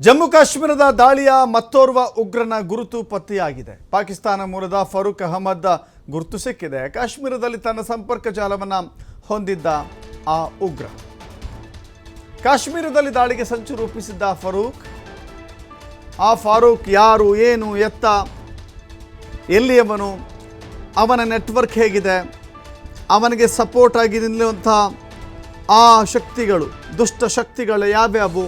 ಜಮ್ಮು ಕಾಶ್ಮೀರದ ದಾಳಿಯ ಮತ್ತೋರ್ವ ಉಗ್ರನ ಗುರುತು ಪತ್ತೆಯಾಗಿದೆ. ಪಾಕಿಸ್ತಾನ ಮೂಲದ ಫರೂಕ್ ಅಹಮದ್ ಗುರುತು ಸಿಕ್ಕಿದೆ. ಕಾಶ್ಮೀರದಲ್ಲಿ ತನ್ನ ಸಂಪರ್ಕ ಜಾಲವನ್ನು ಹೊಂದಿದ್ದ ಆ ಉಗ್ರ ಕಾಶ್ಮೀರದಲ್ಲಿ ದಾಳಿಗೆ ಸಂಚು ರೂಪಿಸಿದ್ದ ಫಾರೂಕ್ ಯಾರು, ಏನು, ಎತ್ತ, ಎಲ್ಲಿಯವನು, ಅವನ ನೆಟ್ವರ್ಕ್ ಹೇಗಿದೆ, ಅವನಿಗೆ ಸಪೋರ್ಟ್ ಆಗಿ ನಿಲ್ಲುವಂಥ ಆ ಶಕ್ತಿಗಳು, ದುಷ್ಟ ಶಕ್ತಿಗಳು ಯಾವ್ಯಾವು,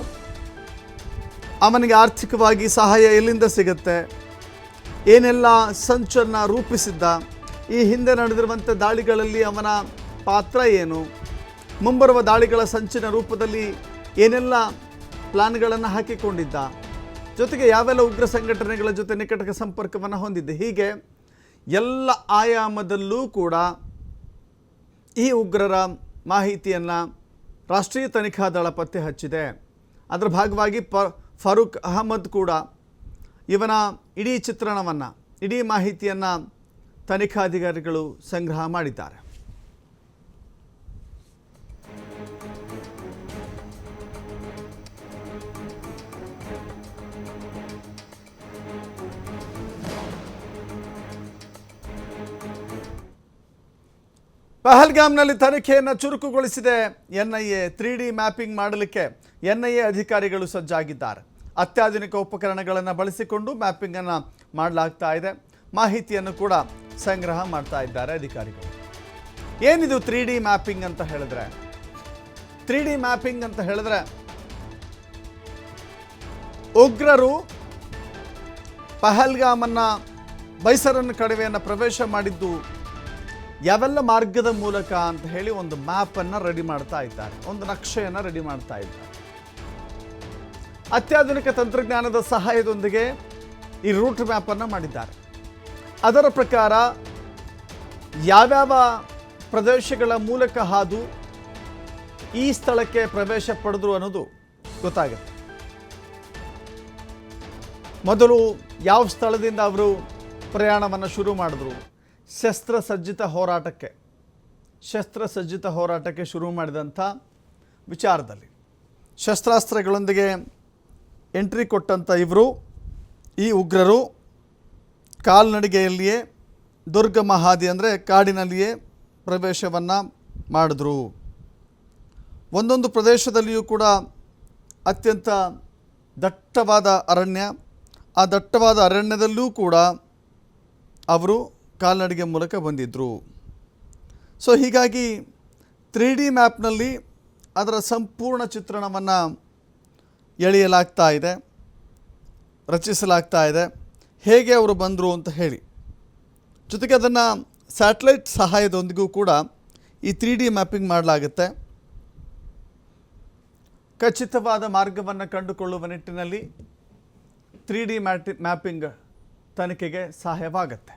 ಅವನಿಗೆ ಆರ್ಥಿಕವಾಗಿ ಸಹಾಯ ಎಲ್ಲಿಂದ ಸಿಗುತ್ತೆ, ಏನೆಲ್ಲ ಸಂಚನ್ನು ರೂಪಿಸಿದ್ದ, ಈ ಹಿಂದೆ ನಡೆದಿರುವಂಥ ದಾಳಿಗಳಲ್ಲಿ ಅವನ ಪಾತ್ರ ಏನು, ಮುಂಬರುವ ದಾಳಿಗಳ ಸಂಚಿನ ರೂಪದಲ್ಲಿ ಏನೆಲ್ಲ ಪ್ಲಾನ್ಗಳನ್ನು ಹಾಕಿಕೊಂಡಿದ್ದ, ಜೊತೆಗೆ ಯಾವೆಲ್ಲ ಉಗ್ರ ಸಂಘಟನೆಗಳ ಜೊತೆ ನಿಕಟ ಸಂಪರ್ಕವನ್ನು ಹೊಂದಿದ್ದೆ, ಹೀಗೆ ಎಲ್ಲ ಆಯಾಮದಲ್ಲೂ ಕೂಡ ಈ ಉಗ್ರರ ಮಾಹಿತಿಯನ್ನು ರಾಷ್ಟ್ರೀಯ ತನಿಖಾ ದಳ ಪತ್ತೆ ಹಚ್ಚಿದೆ. ಅದರ ಭಾಗವಾಗಿ ಫರೂಕ್ ಅಹಮದ್ ಕೂಡ ಇವನ ಇಡೀ ಚಿತ್ರಣವನ್ನು, ಇಡೀ ಮಾಹಿತಿಯನ್ನು ತನಿಖಾಧಿಕಾರಿಗಳು ಸಂಗ್ರಹ ಮಾಡಿದ್ದಾರೆ. ಪಹಲ್ಗಾಮ್ನಲ್ಲಿ ತನಿಖೆಯನ್ನು ಚುರುಕುಗೊಳಿಸಿದೆ ಎನ್ಐಎ. 3D ಮ್ಯಾಪಿಂಗ್ ಮಾಡಲಿಕ್ಕೆ ಎನ್ಐಎ ಅಧಿಕಾರಿಗಳು ಸಜ್ಜಾಗಿದ್ದಾರೆ. ಅತ್ಯಾಧುನಿಕ ಉಪಕರಣಗಳನ್ನು ಬಳಸಿಕೊಂಡು ಮ್ಯಾಪಿಂಗನ್ನು ಮಾಡಲಾಗ್ತಾ ಇದೆ. ಮಾಹಿತಿಯನ್ನು ಕೂಡ ಸಂಗ್ರಹ ಮಾಡ್ತಾ ಇದ್ದಾರೆ ಅಧಿಕಾರಿಗಳು. ಏನಿದು 3D ಮ್ಯಾಪಿಂಗ್ ಅಂತ ಹೇಳಿದ್ರೆ? 3D ಮ್ಯಾಪಿಂಗ್ ಅಂತ ಹೇಳಿದ್ರೆ ಉಗ್ರರು ಪಹಲ್ಗಾಮನ್ನು, ಬೈಸರನ್ ಕಣಿವೆಯನ್ನು ಪ್ರವೇಶ ಮಾಡಿದ್ದು ಯಾವೆಲ್ಲ ಮಾರ್ಗದ ಮೂಲಕ ಅಂತ ಹೇಳಿ ಒಂದು ಮ್ಯಾಪನ್ನು ರೆಡಿ ಮಾಡ್ತಾ ಇದ್ದಾರೆ, ಒಂದು ನಕ್ಷೆಯನ್ನು ರೆಡಿ ಮಾಡ್ತಾ ಇದ್ದಾರೆ. ಅತ್ಯಾಧುನಿಕ ತಂತ್ರಜ್ಞಾನದ ಸಹಾಯದೊಂದಿಗೆ ಈ ರೂಟ್ ಮ್ಯಾಪನ್ನು ಮಾಡಿದ್ದಾರೆ. ಅದರ ಪ್ರಕಾರ ಯಾವ್ಯಾವ ಪ್ರದೇಶಗಳ ಮೂಲಕ ಹಾದು ಈ ಸ್ಥಳಕ್ಕೆ ಪ್ರವೇಶ ಪಡೆದ್ರು ಅನ್ನೋದು ಗೊತ್ತಾಗುತ್ತೆ. ಮೊದಲು ಯಾವ ಸ್ಥಳದಿಂದ ಅವರು ಪ್ರಯಾಣವನ್ನು ಶುರು ಮಾಡಿದ್ರು, ಶಸ್ತ್ರಸಜ್ಜಿತ ಹೋರಾಟಕ್ಕೆ ಶುರು ಮಾಡಿದಂಥ ವಿಚಾರದಲ್ಲಿ ಶಸ್ತ್ರಾಸ್ತ್ರಗಳೊಂದಿಗೆ ಎಂಟ್ರಿ ಕೊಟ್ಟಂಥ ಈ ಉಗ್ರರು ಕಾಲ್ನಡಿಗೆಯಲ್ಲಿಯೇ ದುರ್ಗಮ ಹಾದಿ ಅಂದರೆ ಕಾಡಿನಲ್ಲಿಯೇ ಪ್ರವೇಶವನ್ನು ಮಾಡಿದ್ರು. ಒಂದೊಂದು ಪ್ರದೇಶದಲ್ಲಿಯೂ ಕೂಡ ಅತ್ಯಂತ ದಟ್ಟವಾದ ಅರಣ್ಯ, ಆ ದಟ್ಟವಾದ ಅರಣ್ಯದಲ್ಲೂ ಕೂಡ ಅವರು ಕಾಲ್ನಡಿಗೆ ಮೂಲಕ ಬಂದಿದ್ದರು. ಸೊ ಹೀಗಾಗಿ 3D ಮ್ಯಾಪ್ನಲ್ಲಿ ಅದರ ಸಂಪೂರ್ಣ ಚಿತ್ರಣವನ್ನು ಎಳೆಯಲಾಗ್ತಾ ಇದೆ, ರಚಿಸಲಾಗ್ತಾ ಇದೆ, ಹೇಗೆ ಅವರು ಬಂದರು ಅಂತ ಹೇಳಿ. ಜೊತೆಗೆ ಅದನ್ನು ಸ್ಯಾಟಲೈಟ್ ಸಹಾಯದೊಂದಿಗೂ ಕೂಡ ಈ 3D ಮ್ಯಾಪಿಂಗ್ ಮಾಡಲಾಗುತ್ತೆ. ಖಚಿತವಾದ ಮಾರ್ಗವನ್ನು ಕಂಡುಕೊಳ್ಳುವ ನಿಟ್ಟಿನಲ್ಲಿ 3D ಮ್ಯಾಪಿಂಗ್ ತನಿಖೆಗೆ ಸಹಾಯವಾಗುತ್ತೆ.